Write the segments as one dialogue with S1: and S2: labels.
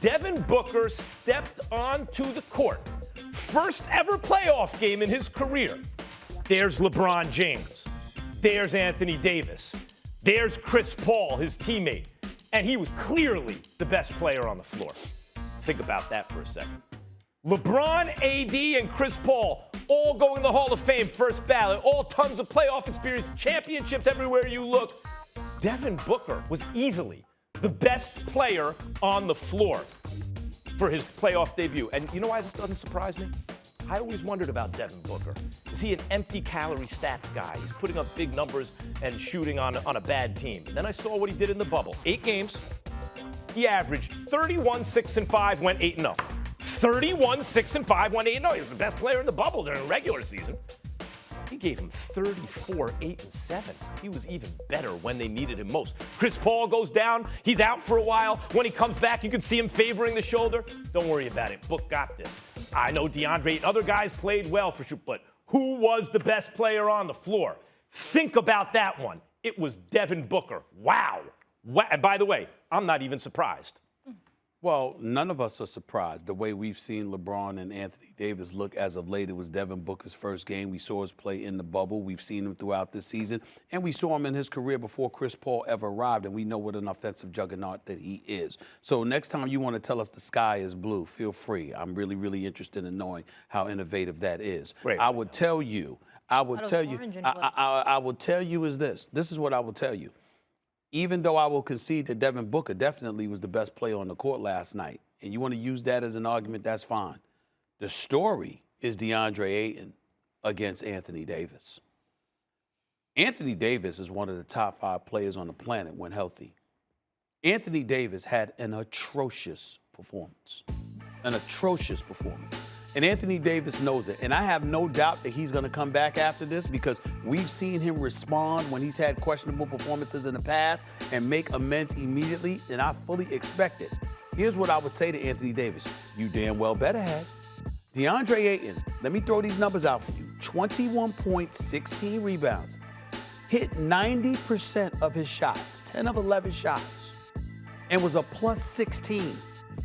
S1: Devin Booker stepped onto the court. First ever playoff game in his career. There's LeBron James. There's Anthony Davis. There's Chris Paul, his teammate. And he was clearly the best player on the floor. Think about that for a second. LeBron, AD, and Chris Paul all going to the Hall of Fame, first ballot, all tons of playoff experience, championships everywhere you look. Devin Booker was easily the best player on the floor for his playoff debut. And you know why this doesn't surprise me? I always wondered about Devin Booker. Is he an empty calorie stats guy? He's putting up big numbers and shooting on a bad team. Then I saw what he did in the bubble. 8 games. He averaged 31, 6, and 5, went 8-0. 31, 6, and 5, went 8-0. He was the best player in the bubble during the regular season. He gave him 34, 8, and 7. He was even better when they needed him most. Chris Paul goes down. He's out for a while. When he comes back, you can see him favoring the shoulder. Don't worry about it. Book got this. I know Deandre Ayton, other guys played well for sure, but who was the best player on the floor? Think about that one. It was Devin Booker. Wow. And by the way, I'm not even surprised.
S2: Well, none of us are surprised. The way we've seen LeBron and Anthony Davis look as of late, it was Devin Booker's first game. We saw his play in the bubble. We've seen him throughout this season. And we saw him in his career before Chris Paul ever arrived. And we know what an offensive juggernaut that he is. So next time you want to tell us the sky is blue, feel free. I'm really, really interested in knowing how innovative that is.
S1: Great.
S2: I will tell you is this. This is what I will tell you. Even though I will concede that Devin Booker definitely was the best player on the court last night, and you want to use that as an argument, that's fine. The story is Deandre Ayton against Anthony Davis. Anthony Davis is one of the top 5 players on the planet when healthy. Anthony Davis had an atrocious performance. An atrocious performance. And Anthony Davis knows it. And I have no doubt that he's going to come back after this because we've seen him respond when he's had questionable performances in the past and make amends immediately, and I fully expect it. Here's what I would say to Anthony Davis. You damn well better have. Deandre Ayton, let me throw these numbers out for you. 21 points, 16 rebounds. Hit 90% of his shots, 10 of 11 shots, and was a plus 16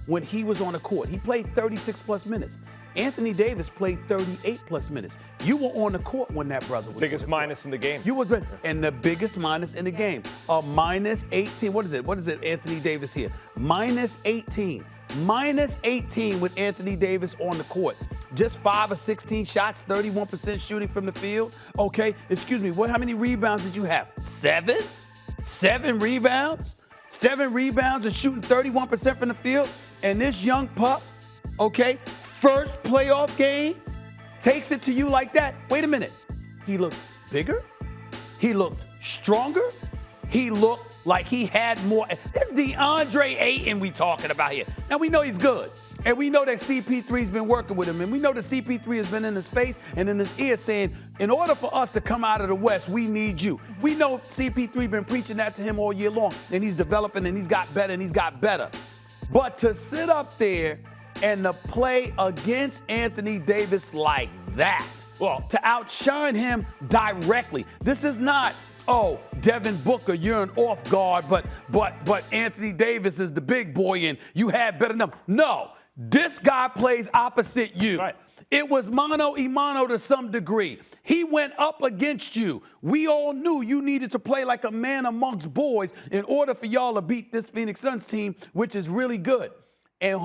S2: when he was on the court. He played 36-plus minutes. Anthony Davis played 38-plus minutes. You were on the court when that brother was
S1: biggest minus in the game.
S2: You were, and the biggest minus in the game. Minus 18. What is it? What is it, Anthony Davis here? Minus 18. Minus 18 with Anthony Davis on the court. Just 5 of 16 shots, 31% shooting from the field. Okay, excuse me, how many rebounds did you have? 7? 7 rebounds? 7 rebounds and shooting 31% from the field? And this young pup, okay, first playoff game, takes it to you like that. Wait a minute. He looked bigger. He looked stronger. He looked like he had more. It's Deandre Ayton we talking about here. Now, we know he's good. And we know that CP3's been working with him. And we know that CP3 has been in his face and in his ear saying, in order for us to come out of the West, we need you. We know CP3 been preaching that to him all year long. And he's developing and he's got better and he's got better. But to sit up there and to play against Anthony Davis like that, well, to outshine him directly. This is not, oh, Devin Booker, you're an off guard, but Anthony Davis is the big boy and you had better than him. No, this guy plays opposite you. Right. It was mano a mano to some degree. He went up against you. We all knew you needed to play like a man amongst boys in order for y'all to beat this Phoenix Suns team, which is really good. And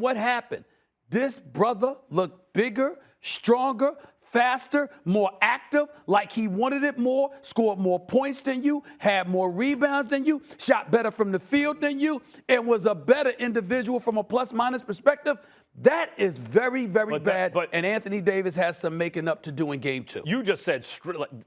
S2: what happened? This brother looked bigger, stronger, faster, more active, like he wanted it more, scored more points than you, had more rebounds than you, shot better from the field than you, and was a better individual from a plus-minus perspective. That is very, very bad, and Anthony Davis has some making up to do in game 2.
S1: You just said,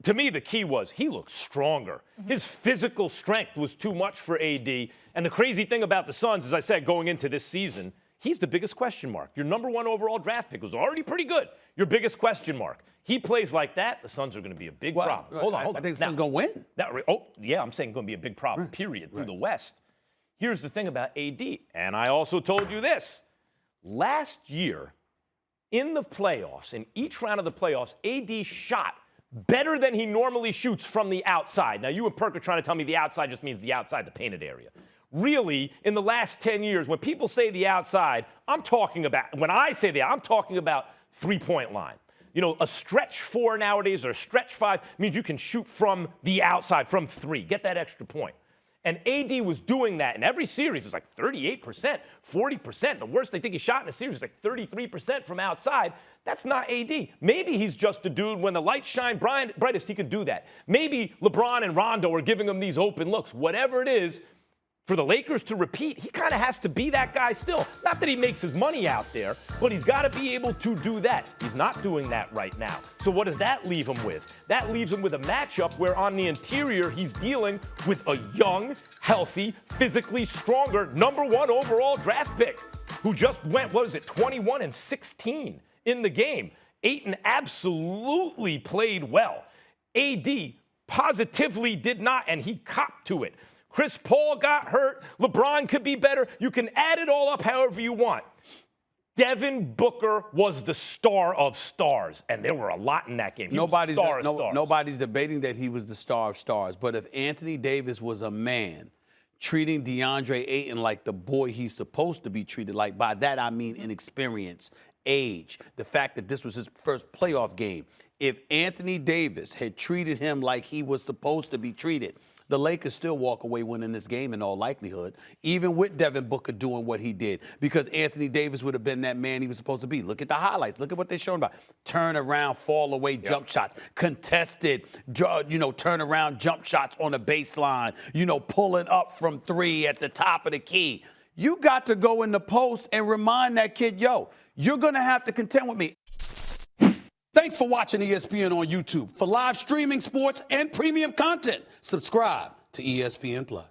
S1: to me, the key was he looked stronger. Mm-hmm. His physical strength was too much for AD. And the crazy thing about the Suns, as I said, going into this season, he's the biggest question mark. Your number 1 overall draft pick was already pretty good. Your biggest question mark. He plays like that, the Suns are going to be a big problem. Hold on.
S2: I think the Suns going to win.
S1: I'm saying going to be a big problem, period, through the West. Here's the thing about AD, and I also told you this. Last year, in the playoffs, in each round of the playoffs, AD shot better than he normally shoots from the outside. Now, you and Perk are trying to tell me the outside just means the outside, the painted area. really, in the last 10 years, when people say the outside, when I say that, I'm talking about three-point line. You know, a stretch 4 nowadays or a stretch 5 means you can shoot from the outside, from 3, get that extra point. And AD was doing that in every series. It's like 38%, 40%. The worst they think he shot in a series is like 33% from outside. That's not AD. Maybe he's just a dude, when the lights shine brightest, he can do that. Maybe LeBron and Rondo are giving him these open looks. Whatever it is, for the Lakers to repeat, he kind of has to be that guy still. Not that he makes his money out there, but he's got to be able to do that. He's not doing that right now. So what does that leave him with? That leaves him with a matchup where on the interior, he's dealing with a young, healthy, physically stronger #1 overall draft pick who just went, 21-16 in the game. Ayton absolutely played well. AD positively did not, and he copped to it. Chris Paul got hurt. LeBron could be better. You can add it all up however you want. Devin Booker was the star of stars, and there were a lot in that game.
S2: Nobody's debating that he was the star of stars. But if Anthony Davis was a man treating Deandre Ayton like the boy he's supposed to be treated like, by that I mean inexperience, age, the fact that this was his first playoff game. If Anthony Davis had treated him like he was supposed to be treated, the Lakers still walk away winning this game in all likelihood, even with Devin Booker doing what he did, because Anthony Davis would have been that man he was supposed to be. Look at the highlights. Look at what they're showing about. Turn around, fall away jump shots, contested, turn around jump shots on the baseline, pulling up from 3 at the top of the key. You got to go in the post and remind that kid, you're going to have to contend with me. Thanks for watching ESPN on YouTube. For live streaming, sports, and premium content, subscribe to ESPN+.